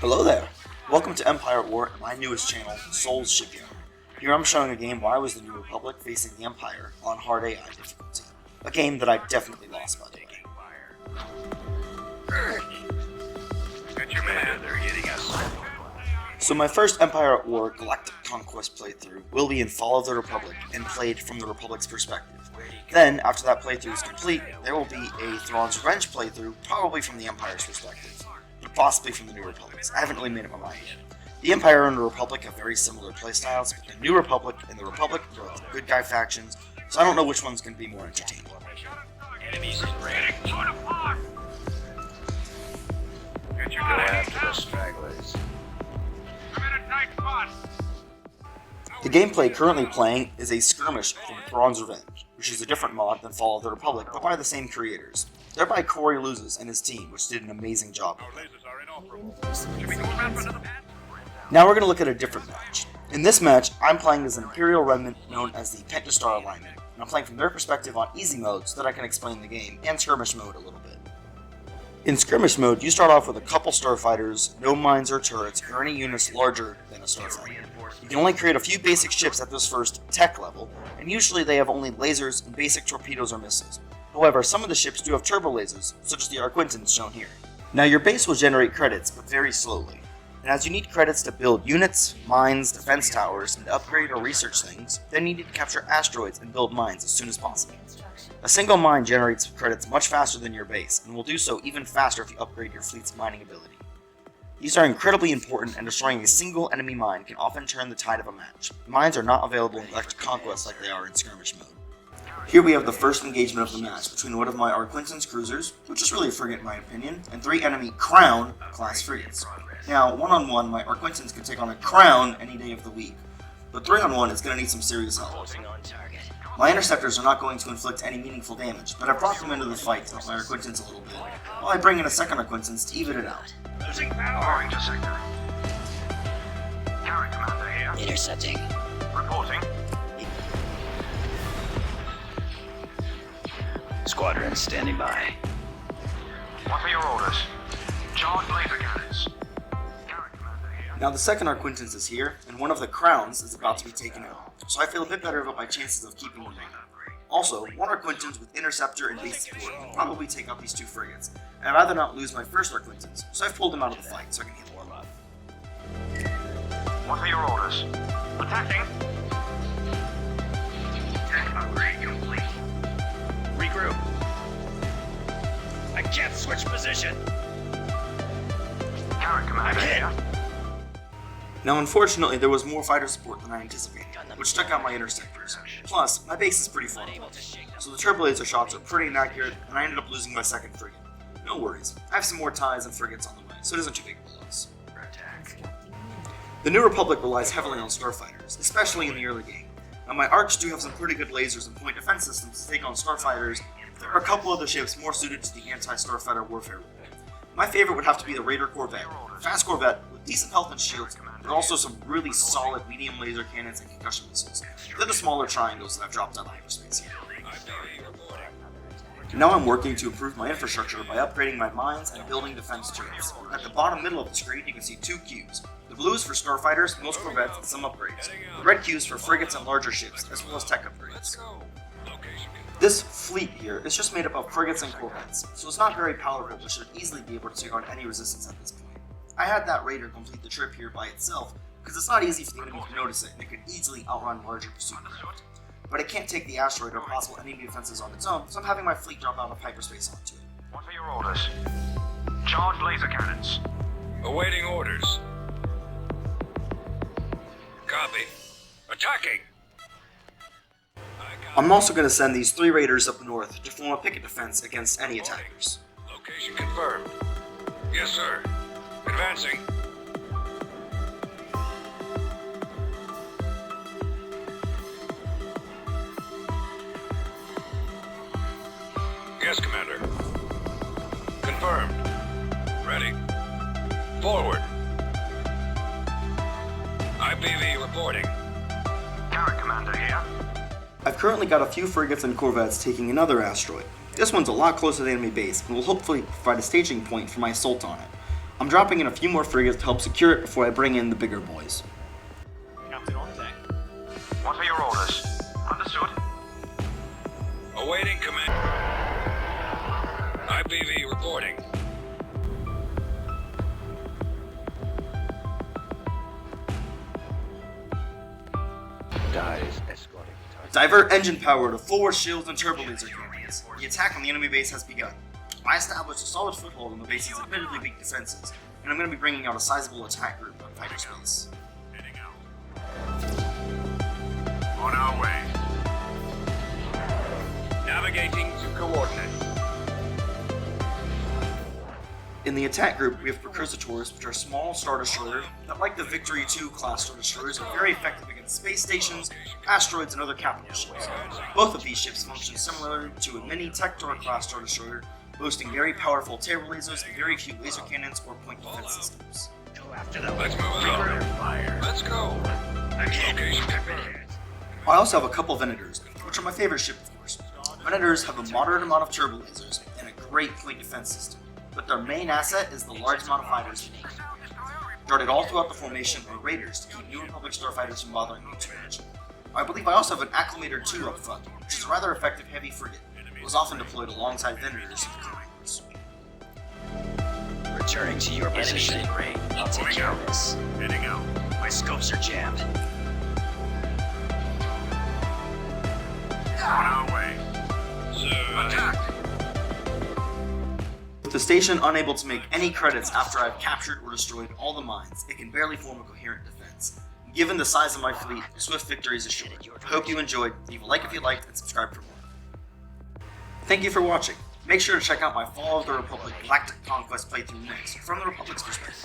Hello there! Welcome to Empire at War and my newest channel, Soul's Shipyard. Here I'm showing a game where I was the New Republic facing the Empire on hard AI difficulty. A game that I definitely lost, by the way. Got your man, they're hitting us. So my first Empire at War Galactic Conquest playthrough will be in Fall of the Republic and played from the Republic's perspective. Then, after that playthrough is complete, there will be a Thrawn's Revenge playthrough, probably from the Empire's perspective, but possibly from the New Republic's. I haven't really made up my mind yet. The Empire and the Republic have very similar playstyles, but the New Republic and the Republic are both good guy factions, so I don't know which one's going to be more entertaining. Enemies in range. Get your go after the stragglers. The gameplay currently playing is a Skirmish from Thrawn's Revenge, which is a different mod than Fall of the Republic, but by the same creators. They're by Corey Luzes and his team, which did an amazing job. Now we're going to look at a different match. In this match, I'm playing as an Imperial Remnant known as the Pentastar Alignment, and I'm playing from their perspective on easy mode so that I can explain the game, and Skirmish mode a little bit. In Skirmish mode, you start off with a couple starfighters, no mines or turrets, or any units larger than a starfighter. You can only create a few basic ships at this first tech level, and usually they have only lasers and basic torpedoes or missiles. However, some of the ships do have turbo lasers, such as the Arquintans shown here. Now your base will generate credits, but very slowly. And as you need credits to build units, mines, defense towers, and to upgrade or research things, then you need to capture asteroids and build mines as soon as possible. A single mine generates credits much faster than your base, and will do so even faster if you upgrade your fleet's mining ability. These are incredibly important, and destroying a single enemy mine can often turn the tide of a match. Mines are not available in Galactic Conquest like they are in Skirmish mode. Here we have the first engagement of the match between one of my Arquintans cruisers, which is really a frigate in my opinion, and 3 enemy Crown class frigates. Now, one-on-one, my Arquintans can take on a Crown any day of the week, but 3-on-1 is going to need some serious help. My interceptors are not going to inflict any meaningful damage, but I brought them into the fight to help my Arquintans a little bit, while I bring in a second Arquintans to even it out. Losing power into sector. Carry commander here. Intercepting. Reporting. Squadron standing by. What are your orders? Charge laser cannons. Carry commander here. Now the second Arquintans is here, and one of the Crowns is about to be taken out, so I feel a bit better about my chances of keeping them on. Also, one Arquintans with Interceptor and base support will probably take out these 2 frigates, and I'd rather not lose my first Arquintans, so I've pulled them out of the fight so I can heal them up. What are your orders? Attacking. Regroup. I can't switch position. Carry commander here. Now unfortunately there was more fighter support than I anticipated, which took out my interceptors. Plus, my base is pretty far away, so the turbo laser shots are pretty inaccurate, and I ended up losing my second frigate. No worries, I have some more ties and frigates on the way, so it isn't too big of a loss. The New Republic relies heavily on starfighters, especially in the early game. Now my arcs do have some pretty good lasers and point defense systems to take on starfighters, but there are a couple other ships more suited to the anti-starfighter warfare rule. My favorite would have to be the Raider Corvette, a fast Corvette with decent health and shields, but also some really solid medium laser cannons and concussion missiles. They're the smaller triangles that I've dropped out of hyperspace here. Now I'm working to improve my infrastructure by upgrading my mines and building defense turrets. At the bottom middle of the screen you can see 2 cubes. The blue is for starfighters, most corvettes, and some upgrades. The red cube is for frigates and larger ships, as well as tech upgrades. This fleet here is just made up of frigates and corvettes, so it's not very powerful but should easily be able to take on any resistance at this point. I had that raider complete the trip here by itself, because it's not easy for the enemy to notice it and it could easily outrun larger pursuit craft. But it can't take the asteroid or possible enemy defenses on its own, so I'm having my fleet drop out of hyperspace onto it. What are your orders? Charge laser cannons. Awaiting orders. Copy. Attacking! I'm also going to send these 3 raiders up north to form a picket defense against any attackers. Location confirmed. Yes, sir. Advancing. Yes, Commander. Confirmed. Ready. Forward. IPV reporting. Carry commander here. I've currently got a few frigates and corvettes taking another asteroid. This one's a lot closer to the enemy base and will hopefully provide a staging point for my assault on it. I'm dropping in a few more frigates to help secure it before I bring in the bigger boys. Captain on deck. What are your orders? Understood. Awaiting command. IPV reporting. Dies escorting target. Divert engine power to forward shields and turbo laser cannons. The attack on the enemy base has begun. I established a solid foothold in the base's admittedly weak defenses, and I'm going to be bringing out a sizable attack group on fighter space. Heading out. On our way. Navigating to coordinates. In the attack group, we have Precursitors, which are small Star Destroyers that, like the Victory 2 class Star Destroyers, are very effective against space stations, asteroids, and other capital ships. Both of these ships function similar to a mini Tector class Star Destroyer, boasting very powerful turbo lasers and very few laser cannons or point defense systems. Go after the Let's move out. fire. Let's go. Location confirmed. I also have a couple Venators, which are my favorite ship, of course. Venators have a moderate amount of turbo lasers and a great point defense system, but their main asset is the large amount of fighters they need. Darted all throughout the formation are Raiders to keep New Republic starfighters from bothering me too much. I believe I also have an Acclimator 2 up front, which is a rather effective heavy frigate. It was often deployed alongside Venators in the Conquest. Returning to your position in range. I'll take care of this. Heading out. My scopes are jammed. On our way. Attack. With the station unable to make any credits after I've captured or destroyed all the mines, it can barely form a coherent defense. Given the size of my fleet, swift victory is assured. I hope you enjoyed. Leave a like if you liked, and subscribe for more. Thank you for watching. Make sure to check out my Fall of the Republic Galactic Conquest playthrough next, from the Republic's perspective.